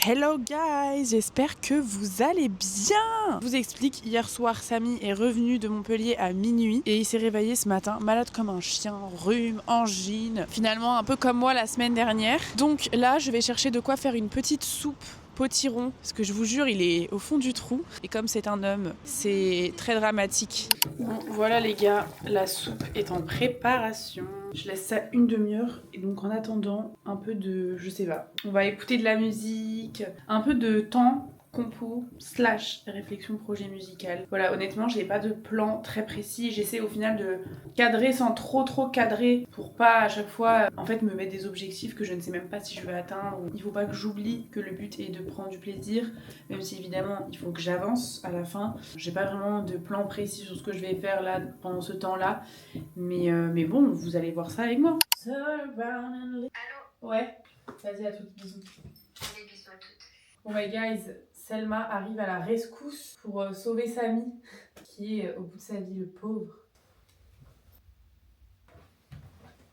Hello guys, j'espère que vous allez bien. Je vous explique, hier soir Samy est revenu de Montpellier à minuit et il s'est réveillé ce matin malade comme un chien, rhume, angine, finalement un peu comme moi la semaine dernière. Donc là je vais chercher de quoi faire une petite soupe potiron, parce que je vous jure il est au fond du trou et comme c'est un homme c'est très dramatique. Bon voilà les gars, la soupe est en préparation. Je laisse ça une demi-heure et donc en attendant un peu de, je sais pas, on va écouter de la musique, un peu de temps compo / réflexion projet musical. Voilà, honnêtement j'ai pas de plan très précis, j'essaie au final de cadrer sans trop cadrer pour pas à chaque fois en fait me mettre des objectifs que je ne sais même pas si je vais atteindre. Il faut pas que j'oublie que le but est de prendre du plaisir, même si évidemment il faut que j'avance à la fin. J'ai pas vraiment de plan précis sur ce que je vais faire là pendant ce temps là, mais bon, vous allez voir ça avec moi. Allô? Ouais, vas-y à toutes, bisous. Des bisous à toutes. Bon bah guys, Selma arrive à la rescousse pour sauver Samy, qui est au bout de sa vie, le pauvre.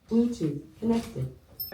Bluetooth connected.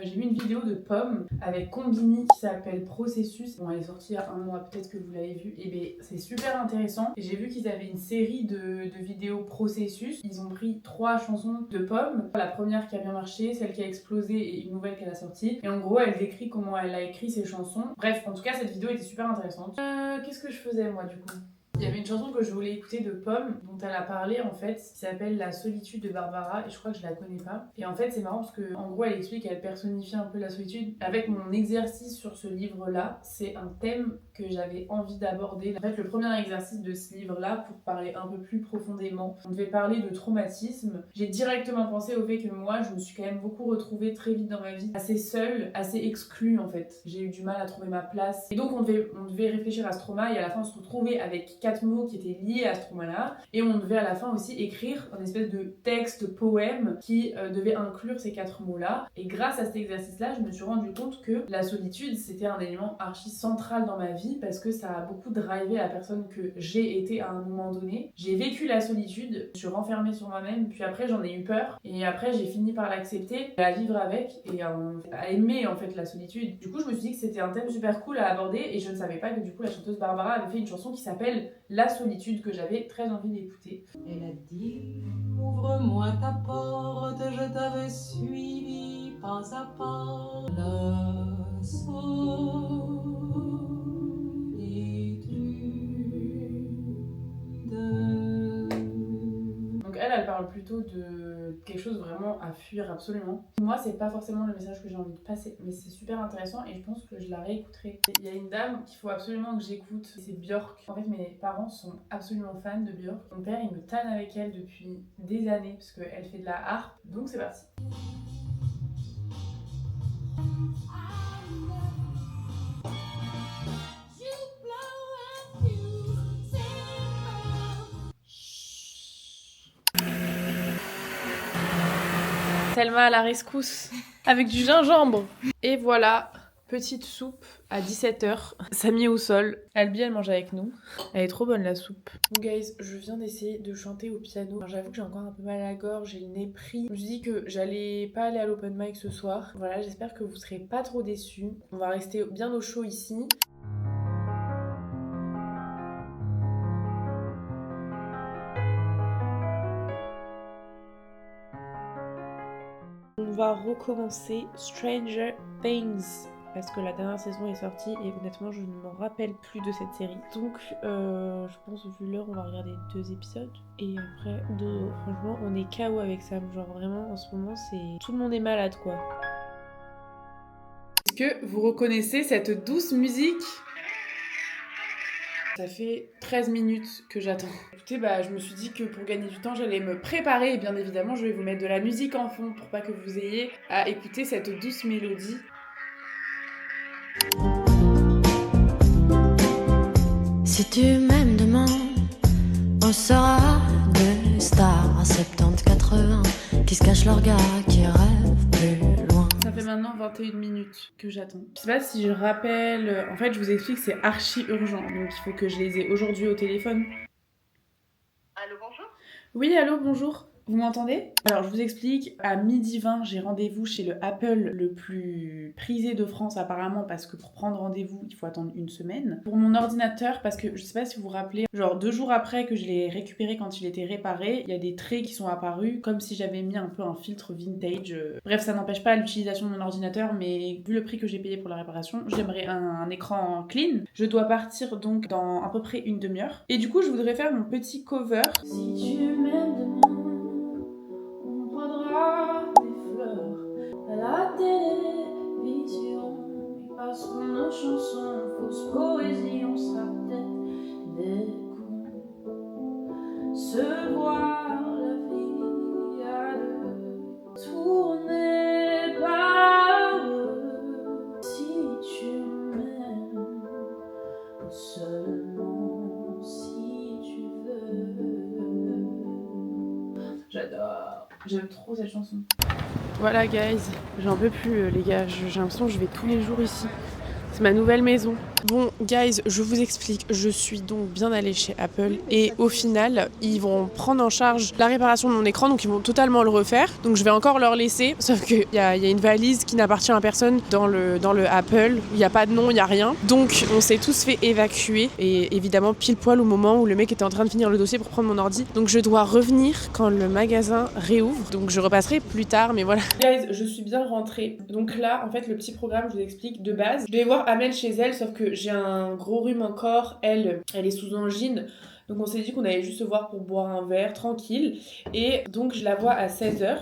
J'ai vu une vidéo de Pomme avec Combini qui s'appelle Processus. Bon, elle est sortie il y a un mois, peut-être que vous l'avez vu. Et bien, c'est super intéressant. Et j'ai vu qu'ils avaient une série de vidéos Processus. Ils ont pris 3 chansons de Pomme. La première qui a bien marché, celle qui a explosé et une nouvelle qu'elle a sortie. Et en gros, elle décrit comment elle a écrit ses chansons. Bref, en tout cas, cette vidéo était super intéressante. Qu'est-ce que je faisais moi du coup ? Il y avait une chanson que je voulais écouter de Pomme, dont elle a parlé en fait, qui s'appelle La solitude de Barbara, et je crois que je la connais pas. Et en fait, c'est marrant parce que, en gros, elle explique qu'elle personnifie un peu la solitude. Avec mon exercice sur ce livre-là, c'est un thème que j'avais envie d'aborder. En fait, le premier exercice de ce livre-là, pour parler un peu plus profondément, on devait parler de traumatisme. J'ai directement pensé au fait que moi, je me suis quand même beaucoup retrouvée très vite dans ma vie, assez seule, assez exclue en fait. J'ai eu du mal à trouver ma place. Et donc, on devait réfléchir à ce trauma, et à la fin, on se retrouvait avec 4 mots qui étaient liés à ce trauma-là, et on devait à la fin aussi écrire un espèce de texte, poème, qui devait inclure ces 4 mots-là. Et grâce à cet exercice-là, je me suis rendu compte que la solitude, c'était un élément archi central dans ma vie, parce que ça a beaucoup drivé la personne que j'ai été à un moment donné. J'ai vécu la solitude, je suis renfermée sur moi-même, puis après j'en ai eu peur, et après j'ai fini par l'accepter, à vivre avec, et à aimer en fait la solitude. Du coup, je me suis dit que c'était un thème super cool à aborder, et je ne savais pas que du coup la chanteuse Barbara avait fait une chanson qui s'appelle La solitude, que j'avais très envie d'écouter. Elle a dit, ouvre-moi ta porte, je t'avais suivi pas à pas. La solitude. Donc elle parle plutôt de quelque chose vraiment à fuir absolument. Moi, c'est pas forcément le message que j'ai envie de passer, mais c'est super intéressant et je pense que je la réécouterai. Il y a une dame qu'il faut absolument que j'écoute, c'est Björk. En fait, mes parents sont absolument fans de Björk. Mon père, il me tanne avec elle depuis des années parce qu'elle fait de la harpe. Donc c'est parti. Selma à la rescousse avec du gingembre. Et voilà, petite soupe à 17h. Samy est au sol. Albi, elle mange avec nous. Elle est trop bonne la soupe. Bon guys, je viens d'essayer de chanter au piano. Alors, j'avoue que j'ai encore un peu mal à la gorge, j'ai le nez pris. Je me suis dit que j'allais pas aller à l'open mic ce soir. Voilà, j'espère que vous serez pas trop déçus. On va rester bien au chaud ici. On va recommencer Stranger Things parce que la dernière saison est sortie et honnêtement je ne m'en rappelle plus de cette série. Donc je pense vu l'heure on va regarder 2 épisodes et après franchement on est KO avec Sam. Genre vraiment en ce moment c'est... Tout le monde est malade quoi. Est-ce que vous reconnaissez cette douce musique ? Ça fait 13 minutes que j'attends. Écoutez, je me suis dit que pour gagner du temps, j'allais me préparer. Et bien évidemment, je vais vous mettre de la musique en fond pour pas que vous ayez à écouter cette douce mélodie. Si tu m'aimes demain, on sera deux stars 70-80 qui se cachent leur gars, qui rêvent plus loin. Ça fait maintenant 21 minutes que j'attends. Je sais pas si je rappelle... En fait, je vous explique, c'est archi urgent. Donc il faut que je les ai aujourd'hui au téléphone. Allô, bonjour? Oui, allô, bonjour. Vous m'entendez? Alors je vous explique, à 12h20 j'ai rendez-vous chez le Apple le plus prisé de France apparemment parce que pour prendre rendez-vous il faut attendre une semaine. Pour mon ordinateur, parce que je sais pas si vous vous rappelez, genre 2 jours après que je l'ai récupéré quand il était réparé, il y a des traits qui sont apparus comme si j'avais mis un peu un filtre vintage. Bref, ça n'empêche pas l'utilisation de mon ordinateur, mais vu le prix que j'ai payé pour la réparation, j'aimerais un écran clean. Je dois partir donc dans à peu près une demi-heure. Et du coup je voudrais faire mon petit cover. Si tu m'aimes demain, on prendra des fleurs à la télévision. Et parce que nos chansons, fausse poésie, on sera peut-être des cons. Se voir la vie à deux, tourner par eux. Si tu m'aimes, seulement si tu veux. J'adore. J'aime trop cette chanson. Voilà guys, j'en peux plus les gars, j'ai l'impression que je vais tous les jours ici. C'est ma nouvelle maison. Bon guys, je vous explique, je suis donc bien allée chez Apple et au final, ils vont prendre en charge la réparation de mon écran, donc ils vont totalement le refaire. Donc je vais encore leur laisser, sauf qu'il y a une valise qui n'appartient à personne dans le Apple. Il n'y a pas de nom, il n'y a rien. Donc on s'est tous fait évacuer et évidemment pile poil au moment où le mec était en train de finir le dossier pour prendre mon ordi. Donc je dois revenir quand le magasin réouvre. Donc je repasserai plus tard, mais voilà. Guys, je suis bien rentrée. Donc là, en fait, le petit programme, je vous explique de base. Je vais voir Amel chez elle, sauf que j'ai un gros rhume encore. Elle est sous angine. Donc on s'est dit qu'on allait juste se voir pour boire un verre, tranquille. Et donc je la vois à 16h.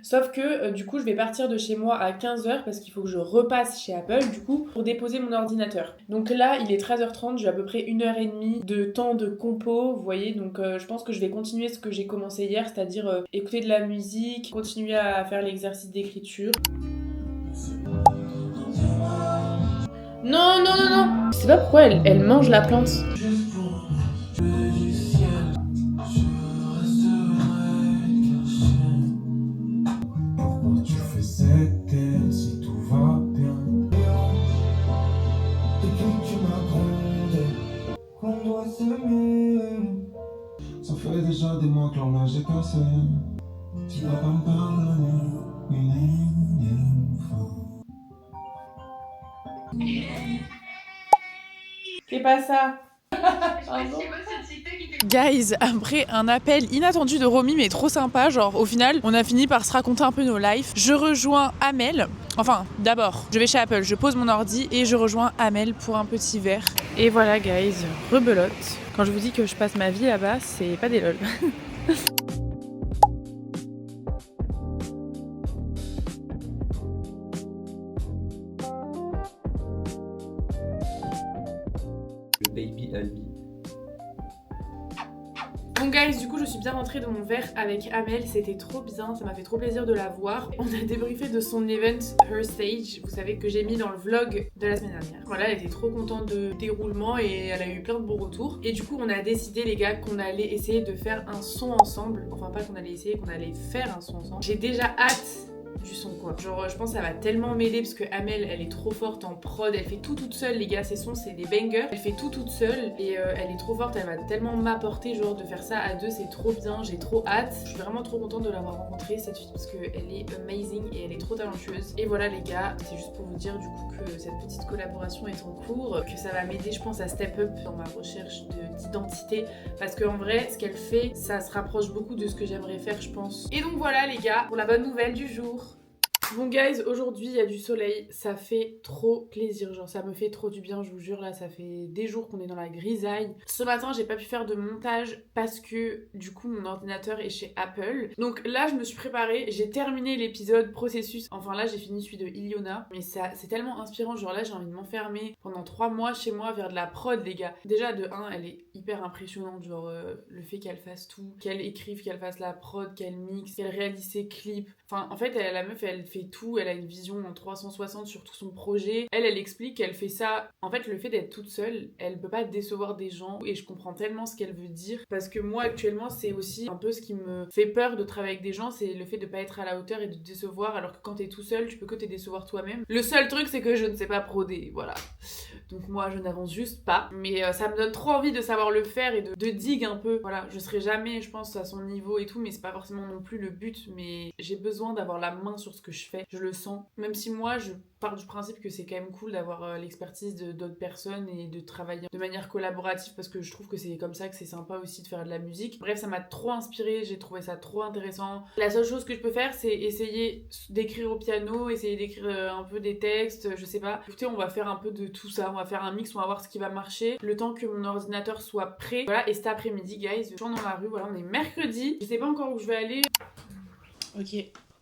Sauf que du coup je vais partir de chez moi à 15h parce qu'il faut que je repasse chez Apple du coup pour déposer mon ordinateur. Donc là il est 13h30, j'ai à peu près 1h30 de temps de compo, vous voyez, donc je pense que je vais continuer ce que j'ai commencé hier, c'est-à-dire écouter de la musique, continuer à faire l'exercice d'écriture. Non, non, non, non. Je sais pas pourquoi elle mange la plante. Tu fais cette tête si tout va bien. Depuis que tu m'as grondé, qu'on doit s'aimer. Ça fait déjà des mois que l'horloge est cassée. Tu vas pas me pardonner une énième fois. C'est pas ça. Guys, après un appel inattendu de Romy mais trop sympa, genre au final on a fini par se raconter un peu nos lives. Je rejoins Amel, enfin d'abord je vais chez Apple, je pose mon ordi et je rejoins Amel pour un petit verre. Et voilà guys, rebelote. Quand je vous dis que je passe ma vie là-bas, c'est pas des lol. Baby Albi. Bon guys, du coup je suis bien rentrée de mon verre avec Amel, c'était trop bien, ça m'a fait trop plaisir de la voir. On a débriefé de son event Her Stage, vous savez que j'ai mis dans le vlog de la semaine dernière. Voilà, elle était trop contente de déroulement et elle a eu plein de bons retours. Et du coup on a décidé les gars qu'on allait essayer de faire un son ensemble. Enfin pas qu'on allait essayer, qu'on allait faire un son ensemble. J'ai déjà hâte du son quoi. Genre je pense que ça va tellement m'aider parce que Amel elle est trop forte en prod, elle fait tout toute seule les gars, ses sons c'est des bangers, elle fait tout toute seule et elle est trop forte, elle va tellement m'apporter genre de faire ça à deux, c'est trop bien, j'ai trop hâte. Je suis vraiment trop contente de l'avoir rencontrée cette fille parce qu'elle est amazing et elle est trop talentueuse. Et voilà les gars, c'est juste pour vous dire du coup que cette petite collaboration est en cours, que ça va m'aider je pense à step up dans ma recherche d'identité parce qu'en vrai ce qu'elle fait ça se rapproche beaucoup de ce que j'aimerais faire je pense. Et donc voilà les gars, pour la bonne nouvelle du jour. Bon guys, aujourd'hui il y a du soleil, ça fait trop plaisir, genre ça me fait trop du bien, je vous jure, là ça fait des jours qu'on est dans la grisaille. Ce matin j'ai pas pu faire de montage parce que du coup mon ordinateur est chez Apple. Donc là je me suis préparée, j'ai terminé l'épisode processus, enfin là j'ai fini celui de Ilyona. Mais ça c'est tellement inspirant, genre là j'ai envie de m'enfermer pendant 3 mois chez moi vers de la prod les gars. Déjà de 1 elle est hyper impressionnante, genre le fait qu'elle fasse tout, qu'elle écrive, qu'elle fasse la prod, qu'elle mixe, qu'elle réalise ses clips. Enfin en fait la meuf elle fait tout, elle a une vision en 360 sur tout son projet. Elle explique qu'elle fait ça. En fait, le fait d'être toute seule, elle peut pas décevoir des gens et je comprends tellement ce qu'elle veut dire parce que moi actuellement, c'est aussi un peu ce qui me fait peur de travailler avec des gens, c'est le fait de pas être à la hauteur et de te décevoir alors que quand t'es tout seul, tu peux que te décevoir toi-même. Le seul truc, c'est que je ne sais pas broder, voilà. Donc moi je n'avance juste pas. Mais ça me donne trop envie de savoir le faire et de dig un peu. Voilà, je serai jamais je pense à son niveau et tout, mais c'est pas forcément non plus le but. Mais j'ai besoin d'avoir la main sur ce que je fais. Je le sens. Même si moi je pars du principe que c'est quand même cool d'avoir l'expertise d'autres personnes et de travailler de manière collaborative parce que je trouve que c'est comme ça que c'est sympa aussi de faire de la musique. Bref, ça m'a trop inspirée, j'ai trouvé ça trop intéressant. La seule chose que je peux faire, c'est essayer d'écrire au piano, essayer d'écrire un peu des textes, je sais pas. Écoutez, on va faire un peu de tout ça, on va faire un mix, on va voir ce qui va marcher, le temps que mon ordinateur soit prêt. Voilà, et cet après-midi, guys, je suis dans la rue, voilà, on est mercredi, je sais pas encore où je vais aller. Ok.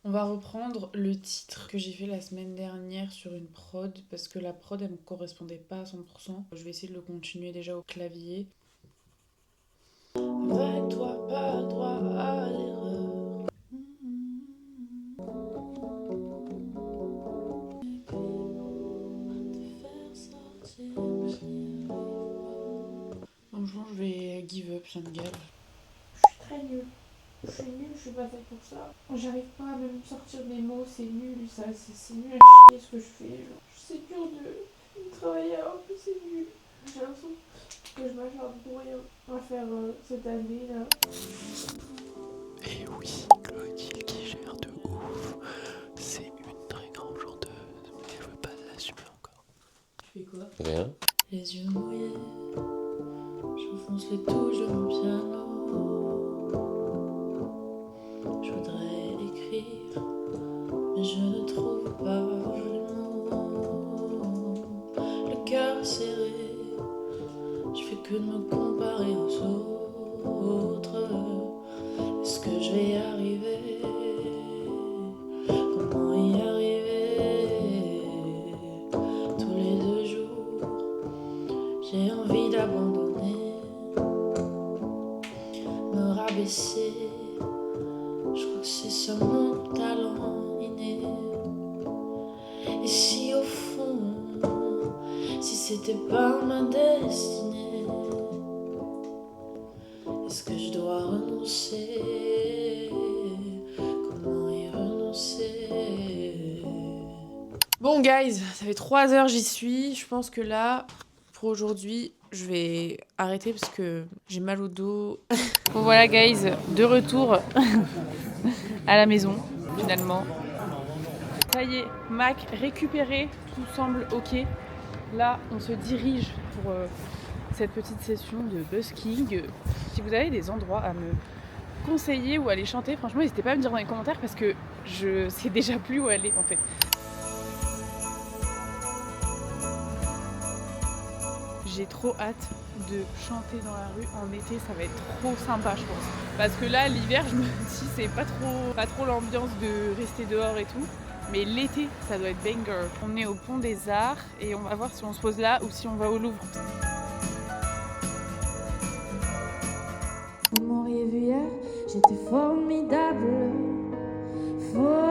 On va reprendre le titre que j'ai fait la semaine dernière sur une prod parce que la prod elle me correspondait pas à 100%. Je vais essayer de le continuer déjà au clavier. Avec toi, pas droit à l'erreur. Donc je vais give up, ça me gave. Je suis très nulle. Je suis nulle, je suis pas faite pour ça. J'arrive pas à même sortir des mots, c'est nul, ça, c'est nul à chier ce que je fais. Genre. C'est dur de travailler alors que c'est nul. J'ai l'impression que je m'acharne pour rien à faire cette année là. Et oui, Chloé qui gère de ouf. C'est une très grande chanteuse, mais elle veut pas l'assumer encore. Tu fais quoi? Rien. Les yeux mouillés, j'enfonce les touches de mon piano. Je voudrais écrire, mais je ne trouve pas les mots. Le cœur serré, je fais que de me comparer aux autres. Est-ce que je vais y arriver? Comment y arriver? Tous les 2 jours, j'ai envie d'abandonner, me rabaisser. Je crois que c'est ça mon talent inné. Et si au fond, si c'était pas ma destinée, est-ce que je dois renoncer? Comment y renoncer? Bon guys, ça fait 3 heures j'y suis. Je pense que là, pour aujourd'hui, je vais arrêter parce que j'ai mal au dos. Bon voilà guys, de retour à la maison finalement. Ça y est, Mac récupéré, tout semble ok. Là, on se dirige pour cette petite session de busking. Si vous avez des endroits à me conseiller ou aller chanter, franchement, n'hésitez pas à me dire dans les commentaires parce que je sais déjà plus où aller en fait. J'ai trop hâte de chanter dans la rue en été, ça va être trop sympa je pense. Parce que là l'hiver je me dis c'est pas trop l'ambiance de rester dehors et tout. Mais l'été ça doit être banger. On est au Pont des Arts et on va voir si on se pose là ou si on va au Louvre. Vous m'auriez vu hier, j'étais formidable. Formidable.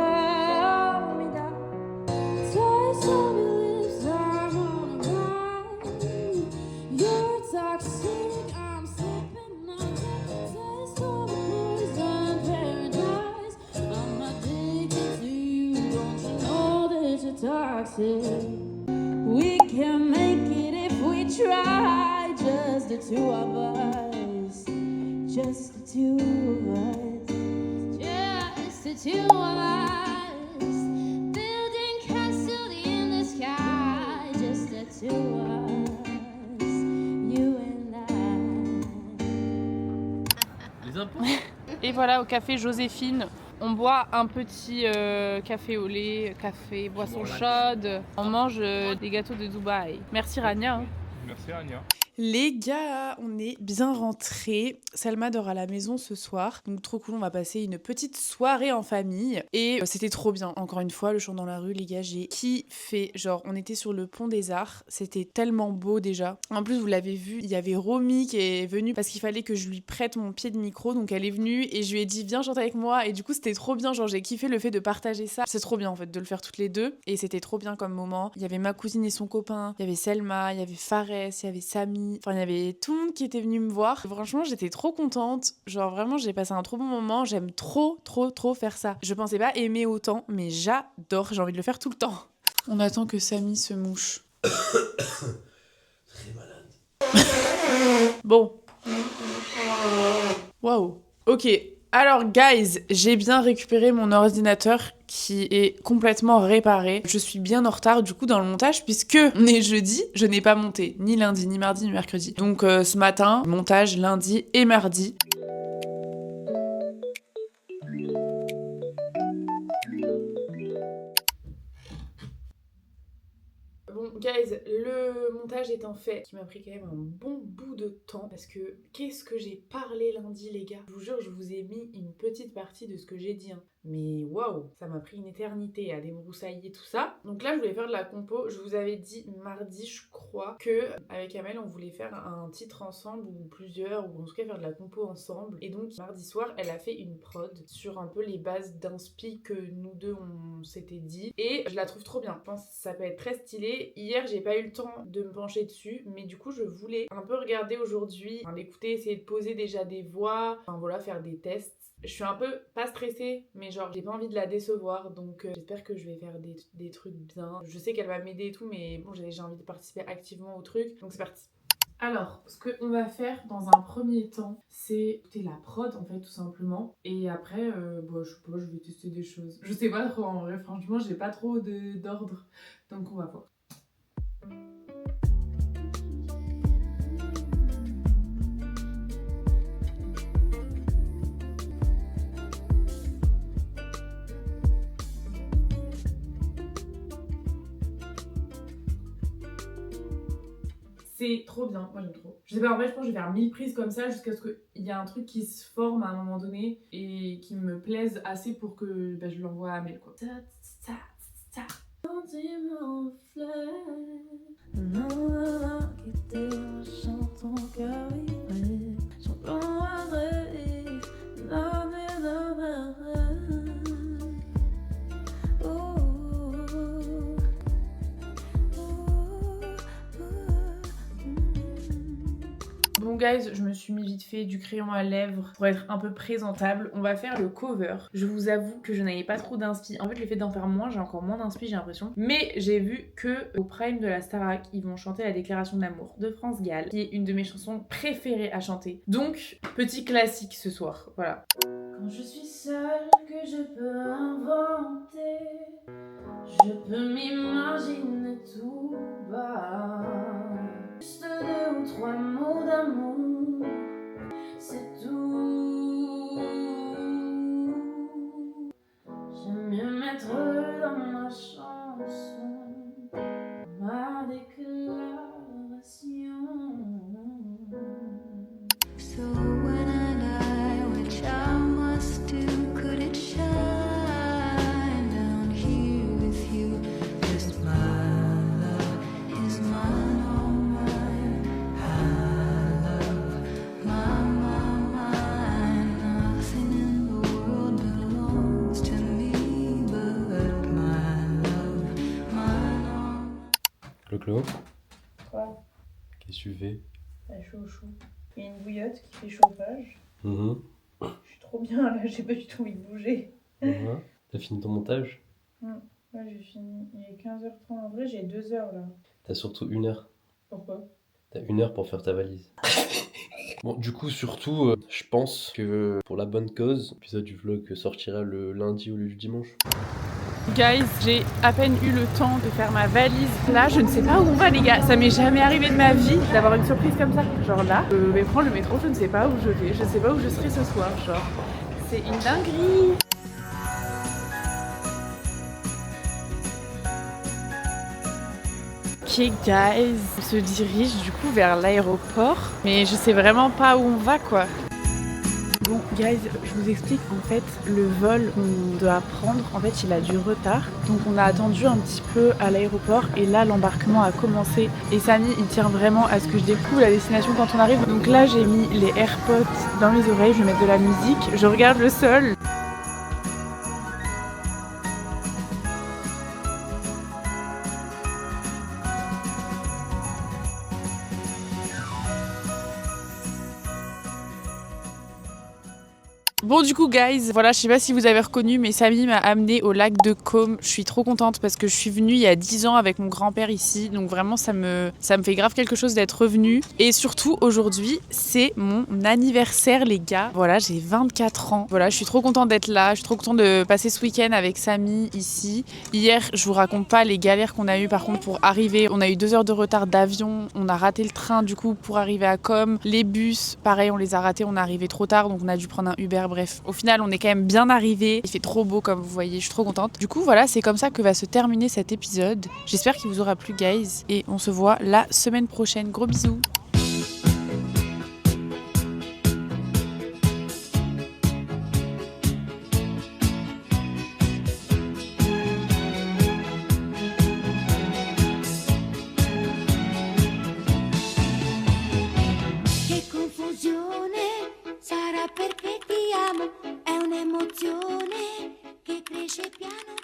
Taste of your lips, I wanna ride. You're toxic, I'm sipping on it. Taste of poison paradise. I'm addicted to you, don't you know that you're toxic? We can make it if we try, just the 2 of us. Just the 2 of us. Just the 2 of us. Building castle in the sky. Just the 2 of us. You and I. Les impôts. Et voilà, au café Joséphine, on boit un petit café au lait, café, boisson chaude. On mange des gâteaux de Dubaï. Merci Rania. Hein. Merci Anya. Les gars, on est bien rentrés. Salma dort à la maison ce soir. Donc trop cool, on va passer une petite soirée en famille. Et c'était trop bien. Encore une fois, le chant dans la rue, les gars, j'ai kiffé. Genre, on était sur le Pont des Arts. C'était tellement beau déjà. En plus, vous l'avez vu, il y avait Romy qui est venue parce qu'il fallait que je lui prête mon pied de micro. Donc elle est venue et je lui ai dit viens chanter avec moi. Et du coup, c'était trop bien. Genre, j'ai kiffé le fait de partager ça. C'est trop bien en fait de le faire toutes les deux. Et c'était trop bien comme moment. Il y avait ma cousine et son copain. Il y avait Selma, il y avait Fares, il y avait Samy. Enfin, il y avait tout le monde qui était venu me voir. Franchement, j'étais trop contente. Genre, vraiment, j'ai passé un trop bon moment. J'aime trop faire ça. Je pensais pas aimer autant, mais j'adore. J'ai envie de le faire tout le temps. On attend que Samy se mouche. Bon. Waouh. Ok. Alors, guys, j'ai bien récupéré mon ordinateur qui est complètement réparé. Je suis bien en retard du coup dans le montage puisque on est jeudi, je n'ai pas monté ni lundi, ni mardi, ni mercredi. Donc ce matin, montage lundi et mardi. Bon, guys, le montage étant fait, qui m'a pris quand même un bon bout de temps, parce que qu'est-ce que j'ai parlé lundi, les gars. Je vous jure, je vous ai mis une petite partie de ce que j'ai dit, hein. Mais waouh, ça m'a pris une éternité à débroussailler tout ça. Donc là, je voulais faire de la compo. Je vous avais dit mardi, je crois, que avec Amel, on voulait faire un titre ensemble, ou plusieurs, ou en tout cas faire de la compo ensemble. Et donc, mardi soir, elle a fait une prod sur un peu les bases d'inspi que nous deux, on s'était dit. Et je la trouve trop bien. Je pense que ça peut être très stylé. Hier, j'ai pas eu le temps de me pencher dessus, mais du coup, je voulais un peu regarder aujourd'hui, l'écouter, essayer de poser déjà des voix, enfin voilà, faire des tests. Je suis un peu, pas stressée, mais genre j'ai pas envie de la décevoir, donc j'espère que je vais faire des trucs bien. Je sais qu'elle va m'aider et tout, mais bon, j'ai envie de participer activement au truc, donc c'est parti. Alors, ce qu'on va faire dans un premier temps, c'est écouter la prod en fait tout simplement. Et après, je sais pas, je vais tester des choses. Je sais pas trop en vrai, franchement, j'ai pas trop d'ordre, donc on va voir. C'est trop bien, moi j'aime trop. Je sais pas, en vrai je pense que je vais faire 1000 prises comme ça jusqu'à ce qu'il y ait un truc qui se forme à un moment donné et qui me plaise assez pour que je l'envoie à Amel quoi. Bon guys, je me suis mis vite fait du crayon à lèvres pour être un peu présentable. On va faire le cover. Je vous avoue que je n'avais pas trop d'inspi. En fait, le fait d'en faire moins, j'ai encore moins d'inspi, j'ai l'impression. Mais j'ai vu que au prime de la Starac, ils vont chanter la déclaration d'amour de France Gall, qui est une de mes chansons préférées à chanter. Donc, petit classique ce soir, voilà. Quand je suis seule, que je peux inventer, je peux m'imaginer tout bas. Juste 2 ou 3 mots d'amour, c'est tout. J'aime mieux mettre dans ma chanson ma déclaration. So when I die, which I must do, could it shine down here with you? Just my love is mine, all mine. I love mine. Nothing in the world belongs to me but my love, mine, all mine. Clo-Clo, Quoi? qu'est-ce que tu fais? Bah, je suis au chaud. Il y a une bouillotte qui fait chauffage. Mhm. Je suis trop bien là, j'ai pas du tout envie de bouger. Mhm. T'as fini ton montage? Ouais, j'ai fini. Il est 15h30. En vrai, j'ai 2 heures là. T'as surtout 1 heure. Pourquoi? T'as 1 heure pour faire ta valise. Bon, du coup, surtout, je pense que pour la bonne cause, l'épisode du vlog sortira le lundi ou le dimanche. Guys, j'ai à peine eu le temps de faire ma valise. Là, je ne sais pas où on va les gars. Ça m'est jamais arrivé de ma vie d'avoir une surprise comme ça. Genre là, je vais prendre le métro, je ne sais pas où je vais. Je ne sais pas où je serai ce soir. Genre, c'est une dinguerie. Ok guys, on se dirige du coup vers l'aéroport. Mais je sais vraiment pas où on va quoi. Bon guys, je vous explique, en fait le vol qu'on doit prendre, en fait il a du retard. Donc on a attendu un petit peu à l'aéroport et là l'embarquement a commencé. Et Samy il tient vraiment à ce que je découvre la destination quand on arrive. Donc là j'ai mis les AirPods dans mes oreilles, je vais mettre de la musique, je regarde le sol. Bon du coup guys, voilà, je sais pas si vous avez reconnu, mais Samy m'a amené au lac de Côme. Je suis trop contente parce que je suis venue il y a 10 ans avec mon grand-père ici, donc vraiment ça me fait grave quelque chose d'être revenue. Et surtout aujourd'hui, c'est mon anniversaire les gars. Voilà, j'ai 24 ans. Voilà, je suis trop contente d'être là, je suis trop contente de passer ce week-end avec Samy ici. Hier, je vous raconte pas les galères qu'on a eues par contre pour arriver. On a eu 2 heures de retard d'avion, on a raté le train du coup pour arriver à Côme. Les bus, pareil, on les a ratés, on est arrivé trop tard, donc on a dû prendre un Uber. Bref, au final, on est quand même bien arrivé. Il fait trop beau comme vous voyez, je suis trop contente. Du coup, voilà, c'est comme ça que va se terminer cet épisode. J'espère qu'il vous aura plu, guys. Et on se voit la semaine prochaine. Gros bisous. Che confusione sarà perché ti amo, è un'emozione che cresce piano